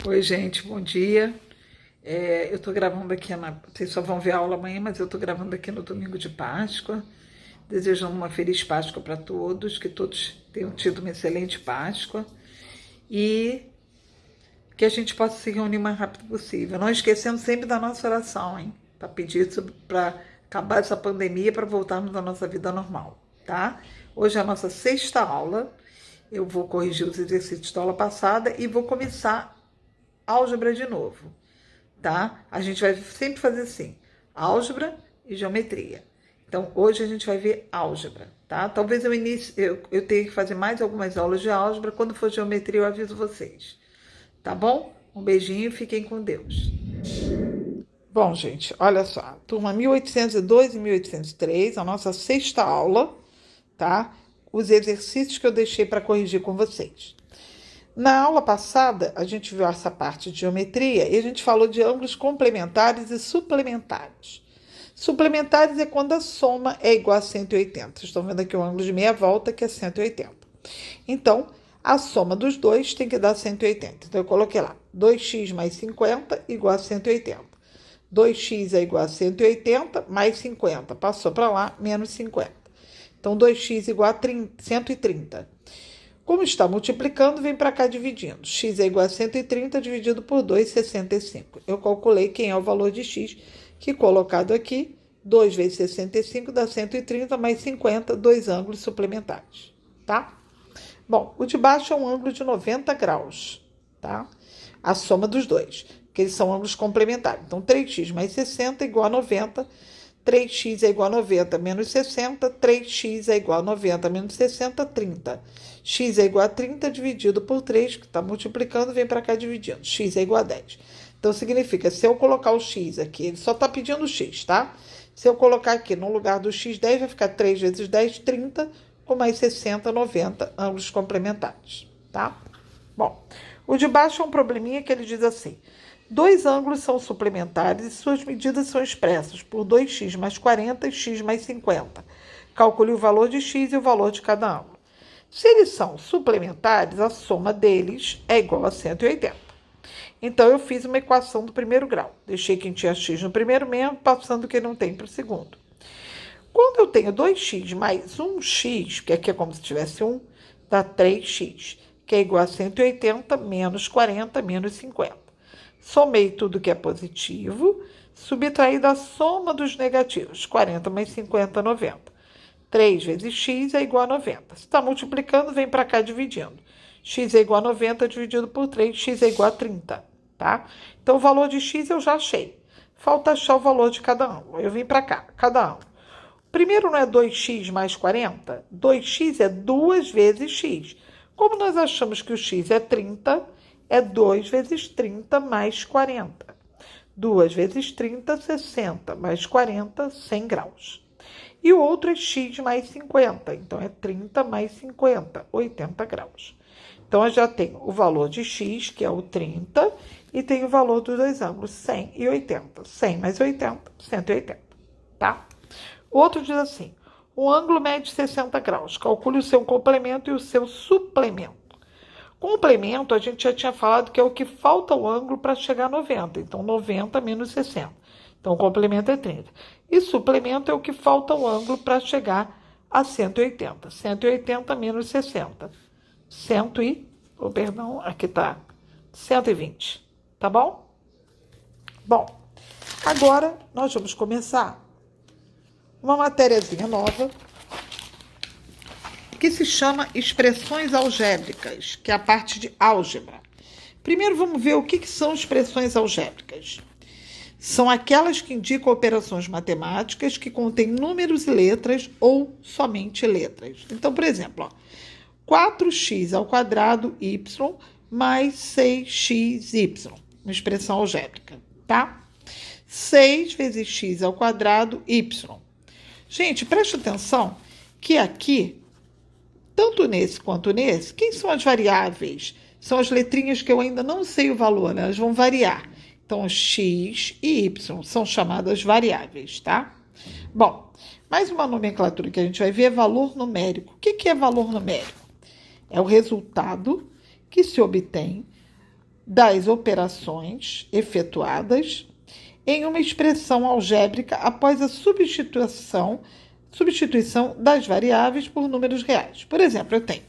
Oi, gente, bom dia. Eu estou gravando aqui, vocês só vão ver a aula amanhã, mas eu estou gravando aqui no domingo de Páscoa, desejando uma feliz Páscoa para todos, que todos tenham tido uma excelente Páscoa e que a gente possa se reunir o mais rápido possível. Não esquecendo sempre da nossa oração, hein? Para pedir para acabar essa pandemia, para voltarmos à nossa vida normal, tá? Hoje é a nossa sexta aula. Eu vou corrigir os exercícios da aula passada e vou começar álgebra de novo, tá? A gente vai sempre fazer assim, álgebra e geometria. Então, hoje a gente vai ver álgebra, tá? Talvez eu tenha que fazer mais algumas aulas de álgebra. Quando for geometria, eu aviso vocês, tá bom? Um beijinho e fiquem com Deus. Bom, gente, olha só, turma 1802 e 1803, a nossa sexta aula, tá? Os exercícios que eu deixei para corrigir com vocês. Na aula passada, a gente viu essa parte de geometria e a gente falou de ângulos complementares e suplementares. Suplementares é quando a soma é igual a 180. Vocês estão vendo aqui o ângulo de meia volta, que é 180. Então, a soma dos dois tem que dar 180. Então, eu coloquei lá, 2x mais 50 igual a 180. 2x é igual a 180 mais 50. Passou para lá, menos 50. Então, 2x igual a 130. Como está multiplicando, vem para cá dividindo. X é igual a 130 dividido por 2, 65. Eu calculei quem é o valor de x, que colocado aqui, 2 vezes 65 dá 130 mais 50, dois ângulos suplementares, tá? Bom, o de baixo é um ângulo de 90 graus, tá? A soma dos dois, que eles são ângulos complementares. Então, 3x mais 60 é igual a 90. 3x é igual a 90 menos 60, 3x é igual a 90 menos 60, 30. X é igual a 30 dividido por 3, que está multiplicando, vem para cá dividindo. X é igual a 10. Então, significa, se eu colocar o x aqui, ele só está pedindo x, tá? Se eu colocar aqui no lugar do x, 10, vai ficar 3 vezes 10, 30, com mais 60, 90, ângulos complementares, tá? Bom, o de baixo é um probleminha que ele diz assim: dois ângulos são suplementares e suas medidas são expressas por 2x mais 40 e x mais 50. Calcule o valor de x e o valor de cada ângulo. Se eles são suplementares, a soma deles é igual a 180. Então, eu fiz uma equação do primeiro grau. Deixei quem tinha x no primeiro mesmo, passando quem não tem para o segundo. Quando eu tenho 2x mais 1x, que aqui é como se tivesse 1, dá 3x, que é igual a 180 menos 40 menos 50. Somei tudo que é positivo, subtraí da soma dos negativos. 40 mais 50, 90. 3 vezes x é igual a 90. Se está multiplicando, vem para cá dividindo. X é igual a 90 dividido por 3, x é igual a 30, tá? Então, o valor de x eu já achei. Falta achar o valor de cada ângulo. Eu vim para cá, cada ângulo. Primeiro não é 2x mais 40? 2x é 2 vezes x. Como nós achamos que o x é 30, é 2 vezes 30 mais 40. 2 vezes 30, 60, mais 40, 100 graus. E o outro é x mais 50, então é 30 mais 50, 80 graus. Então, eu já tenho o valor de x, que é o 30, e tenho o valor dos dois ângulos, 100 e 80. 100 mais 80, 180, tá? O outro diz assim: o ângulo mede 60 graus. Calcule o seu complemento e o seu suplemento. Complemento, a gente já tinha falado que é o que falta o ângulo para chegar a 90. Então, 90 menos 60. Então, o complemento é 30. E suplemento é o que falta o ângulo para chegar a 180. 180 menos 60. Aqui está 120. Tá bom? Bom, agora nós vamos começar uma matériazinha nova que se chama expressões algébricas, que é a parte de álgebra. Primeiro vamos ver o que são expressões algébricas. São aquelas que indicam operações matemáticas que contêm números e letras ou somente letras. Então, por exemplo, 4x ao quadrado y mais 6xy, uma expressão algébrica, tá? 6 vezes x ao quadrado y. Gente, preste atenção que aqui, tanto nesse quanto nesse, quem são as variáveis? São as letrinhas que eu ainda não sei o valor, elas vão variar. Então, x e y são chamadas variáveis, tá? Bom, mais uma nomenclatura que a gente vai ver é valor numérico. O que é valor numérico? É o resultado que se obtém das operações efetuadas em uma expressão algébrica após a substituição das variáveis por números reais. Por exemplo, eu tenho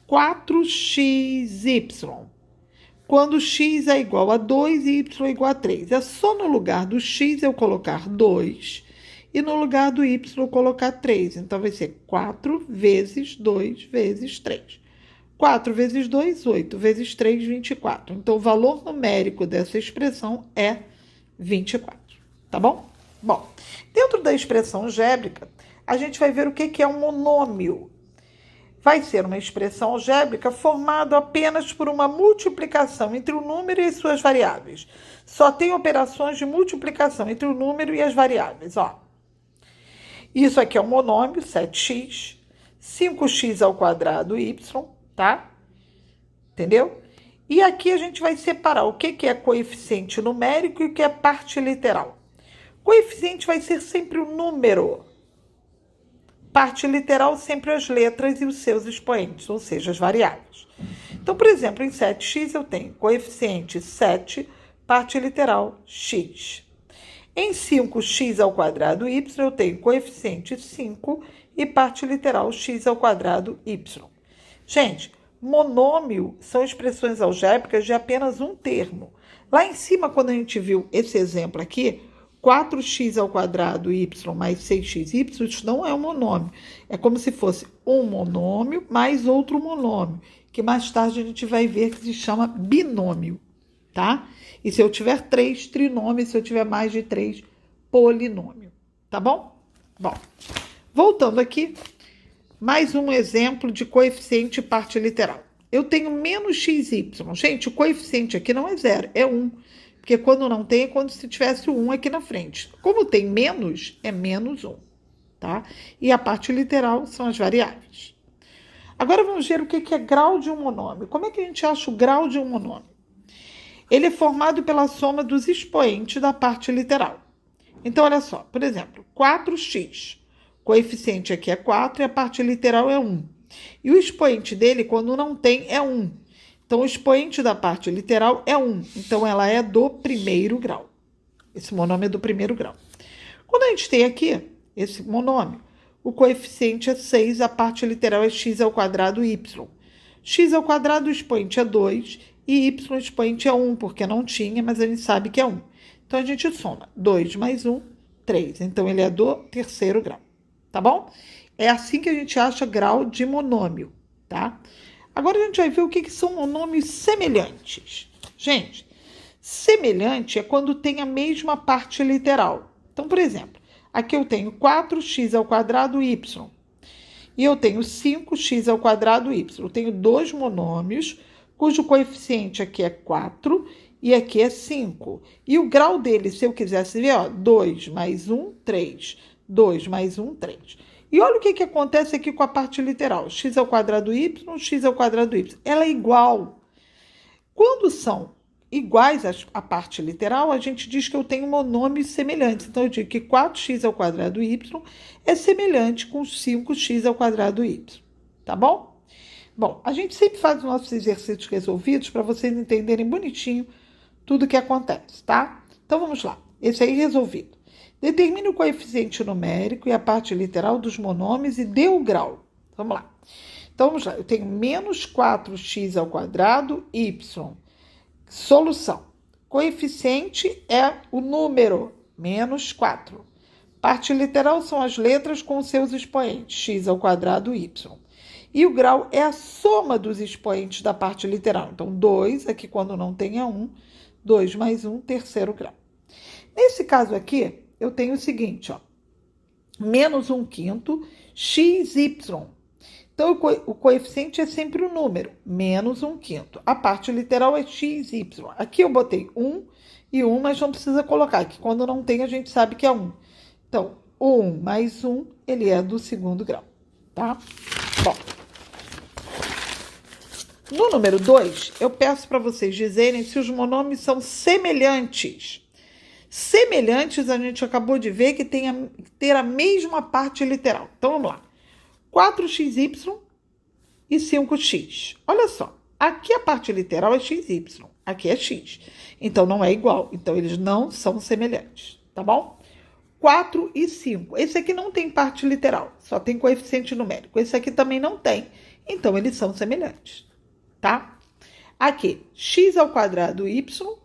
4xy, quando x é igual a 2 e y é igual a 3. É só no lugar do x eu colocar 2 e no lugar do y eu colocar 3. Então, vai ser 4 vezes 2 vezes 3. 4 vezes 2, 8. Vezes 3, 24. Então, o valor numérico dessa expressão é 24. Tá bom? Bom, dentro da expressão algébrica, a gente vai ver o que é um monômio. Vai ser uma expressão algébrica formada apenas por uma multiplicação entre o número e as suas variáveis. Só tem operações de multiplicação entre o número e as variáveis. Ó. Isso aqui é um monômio, 7x, 5x ao quadrado y, tá? Entendeu? E aqui a gente vai separar o que é coeficiente numérico e o que é parte literal. Coeficiente vai ser sempre o número. Parte literal, sempre as letras e os seus expoentes, ou seja, as variáveis. Então, por exemplo, em 7x eu tenho coeficiente 7, parte literal x. Em 5x ao quadrado y eu tenho coeficiente 5 e parte literal x ao quadrado y. Gente, monômio são expressões algébricas de apenas um termo. Lá em cima, quando a gente viu esse exemplo aqui, 4x ao quadrado y mais 6xy, isso não é um monômio. É como se fosse um monômio mais outro monômio, que mais tarde a gente vai ver que se chama binômio, tá? E se eu tiver 3, trinômio, se eu tiver mais de 3, polinômio, tá bom? Bom, voltando aqui, mais um exemplo de coeficiente parte literal. Eu tenho menos xy. Gente, o coeficiente aqui não é 0, é 1. Porque quando não tem, é como se tivesse o 1 aqui na frente. Como tem menos, é menos 1, tá? E a parte literal são as variáveis. Agora vamos ver o que é grau de um monômio. Como é que a gente acha o grau de um monômio? Ele é formado pela soma dos expoentes da parte literal. Então, olha só, por exemplo, 4x. O coeficiente aqui é 4 e a parte literal é 1. E o expoente dele, quando não tem, é 1. Então, o expoente da parte literal é 1. Então, ela é do primeiro grau. Esse monômio é do primeiro grau. Quando a gente tem aqui esse monômio, o coeficiente é 6, a parte literal é x ao quadrado y. X ao quadrado, o expoente é 2 e y, o expoente é 1, porque não tinha, mas a gente sabe que é 1. Então, a gente soma 2 mais 1, 3. Então, ele é do terceiro grau. Tá bom? É assim que a gente acha grau de monômio, tá? Agora a gente vai ver o que são monômios semelhantes. Gente, semelhante é quando tem a mesma parte literal. Então, por exemplo, aqui eu tenho 4x ao quadrado y e eu tenho 5x ao quadrado y. Eu tenho dois monômios cujo coeficiente aqui é 4 e aqui é 5. E o grau dele, se eu quisesse ver, ó, 2 mais 1, 3. 2 mais 1, 3. E olha o que acontece aqui com a parte literal. X ao quadrado y, x ao quadrado y. Ela é igual. Quando são iguais à parte literal, a gente diz que eu tenho monômios semelhantes. Então, eu digo que 4x ao quadrado y é semelhante com 5x ao quadrado y. Tá bom? Bom, a gente sempre faz os nossos exercícios resolvidos para vocês entenderem bonitinho tudo o que acontece, tá? Então, vamos lá. Esse aí resolvido. Determine o coeficiente numérico e a parte literal dos monômios e dê o grau. Vamos lá. Então, vamos lá. Eu tenho menos 4x ao quadrado y. Solução. Coeficiente é o número, menos 4. Parte literal são as letras com seus expoentes, x ao quadrado y. E o grau é a soma dos expoentes da parte literal. Então, 2, aqui quando não tem é 1. 2 mais 1, terceiro grau. Nesse caso aqui, eu tenho o seguinte, ó, menos 1/5 xy. Então, o coeficiente é sempre o número, menos 1/5. A parte literal é xy. Aqui eu botei 1 e 1, mas não precisa colocar, que quando não tem a gente sabe que é 1. Então, 1 mais 1, ele é do segundo grau, tá? Bom, no número 2, eu peço para vocês dizerem se os monômios são semelhantes. Semelhantes, a gente acabou de ver que tem ter a mesma parte literal. Então, vamos lá. 4xy e 5x. Olha só, aqui a parte literal é xy. aqui é x. Então, não é igual. Então, eles não são semelhantes, tá bom? 4 e 5. Esse aqui não tem parte literal, só tem coeficiente numérico. Esse aqui também não tem. Então, eles são semelhantes, tá? Aqui, x ao quadrado y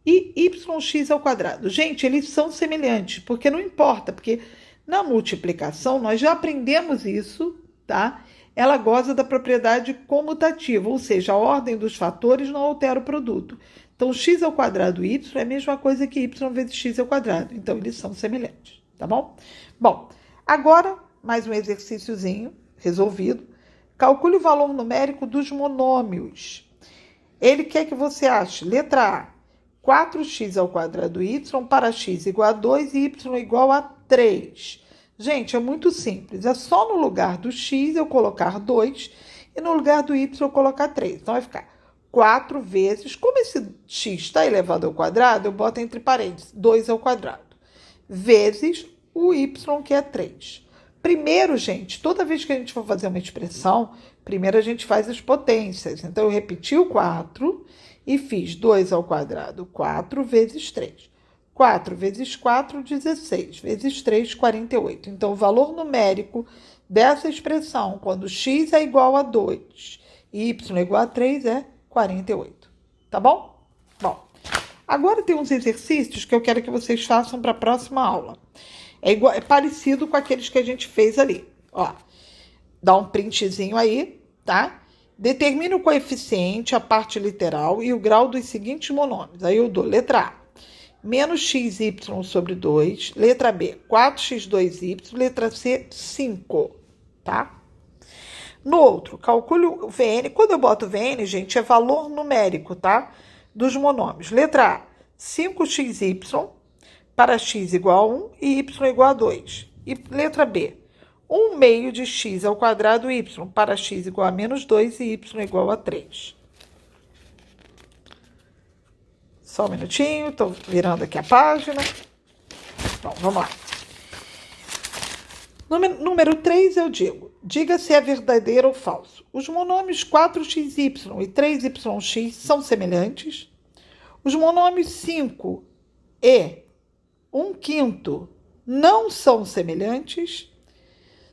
e yx ao quadrado. Gente, eles são semelhantes, porque não importa, porque na multiplicação nós já aprendemos isso, tá? Ela goza da propriedade comutativa, ou seja, a ordem dos fatores não altera o produto. Então, x ao quadrado y é a mesma coisa que y vezes x ao quadrado. Então, eles são semelhantes, tá bom? Bom, agora, mais um exercíciozinho resolvido. Calcule o valor numérico dos monômios. Ele quer que você ache, letra A, 4x ao quadrado y para x igual a 2 e y igual a 3. Gente, é muito simples. É só no lugar do x eu colocar 2 e no lugar do y eu colocar 3. Então, vai ficar 4 vezes... Como esse x está elevado ao quadrado, eu boto entre parênteses 2 ao quadrado. Vezes o y, que é 3. Primeiro, gente, toda vez que a gente for fazer uma expressão, primeiro a gente faz as potências. Então, eu repeti o 4 e fiz 2 ao quadrado, 4 vezes 3. 4 vezes 4, 16. Vezes 3, 48. Então, o valor numérico dessa expressão, quando x é igual a 2 e y é igual a 3, é 48. Tá bom? Bom, agora tem uns exercícios que eu quero que vocês façam para a próxima aula. É parecido com aqueles que a gente fez ali. Ó, dá um printzinho aí, tá? Determine o coeficiente, a parte literal e o grau dos seguintes monômios. Aí eu dou letra A, menos xy sobre 2. Letra B, 4x2y. Letra C, 5, tá? No outro, calcule o Vn. Quando eu boto Vn, gente, é valor numérico, tá? Dos monômios. Letra A, 5xy para x igual a 1 e y igual a 2. E letra B, 1 meio de x ao quadrado y para x igual a menos 2 e y igual a 3. Só um minutinho, estou virando aqui a página. Bom, vamos lá. Número 3 eu diga se é verdadeiro ou falso. Os monômios 4xy e 3yx são semelhantes. Os monômios 5 e 1/5 não são semelhantes.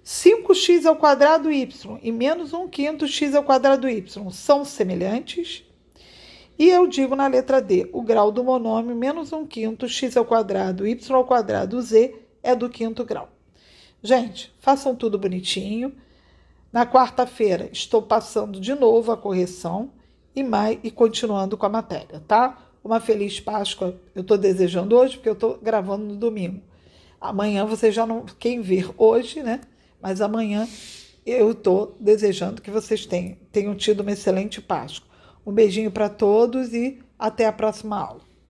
5x ao quadrado y e menos 1/5 x ao quadrado y são semelhantes. E eu digo na letra D, o grau do monômio menos 1/5 x ao quadrado y ao quadrado z é do quinto grau. Gente, façam tudo bonitinho. Na quarta-feira estou passando de novo a correção e continuando com a matéria, tá? Uma feliz Páscoa eu estou desejando hoje, porque eu estou gravando no domingo. Amanhã você já não... Quem vir hoje, né? Mas amanhã eu estou desejando que vocês tenham tido uma excelente Páscoa. Um beijinho para todos e até a próxima aula.